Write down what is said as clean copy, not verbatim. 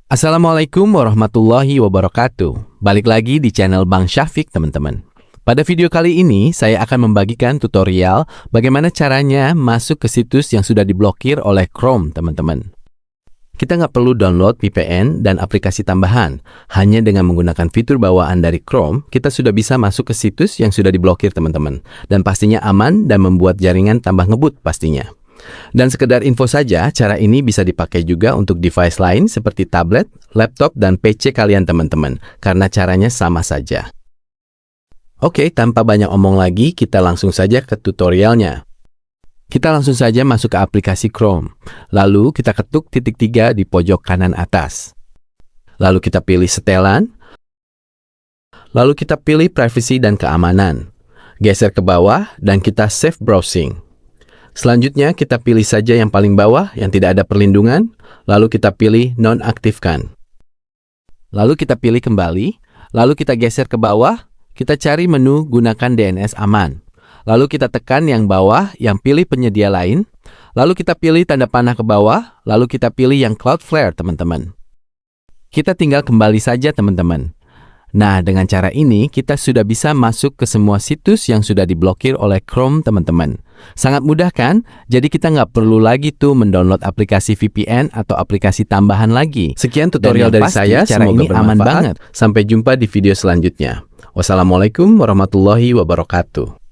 Assalamualaikum warahmatullahi wabarakatuh. Balik lagi di channel Bang Syafiq, teman-teman. Pada video kali ini, saya akan membagikan tutorial bagaimana caranya masuk ke situs yang sudah diblokir oleh Chrome, teman-teman. Kita nggak perlu download VPN dan aplikasi tambahan. Hanya dengan menggunakan fitur bawaan dari Chrome, kita sudah bisa masuk ke situs yang sudah diblokir, teman-teman. Dan pastinya aman dan membuat jaringan tambah ngebut pastinya. Dan sekedar info saja, cara ini bisa dipakai juga untuk device lain seperti tablet, laptop, dan PC kalian teman-teman, karena caranya sama saja. Oke, tanpa banyak omong lagi, kita langsung saja ke tutorialnya. Kita langsung saja masuk ke aplikasi Chrome. Lalu kita ketuk titik 3 di pojok kanan atas. Lalu kita pilih setelan. Lalu kita pilih privacy dan keamanan. Geser ke bawah dan kita save browsing. Selanjutnya, kita pilih saja yang paling bawah yang tidak ada perlindungan, lalu kita pilih nonaktifkan. Lalu kita pilih kembali, lalu kita geser ke bawah, kita cari menu gunakan DNS aman. Lalu kita tekan yang bawah yang pilih penyedia lain, lalu kita pilih tanda panah ke bawah, lalu kita pilih yang Cloudflare, teman-teman. Kita tinggal kembali saja, teman-teman. Nah, dengan cara ini, kita sudah bisa masuk ke semua situs yang sudah diblokir oleh Chrome, teman-teman. Sangat mudah kan? Jadi kita nggak perlu lagi tuh mendownload aplikasi VPN atau aplikasi tambahan lagi. Sekian tutorial dari saya, semoga bermanfaat. Aman banget. Sampai jumpa di video selanjutnya. Wassalamualaikum warahmatullahi wabarakatuh.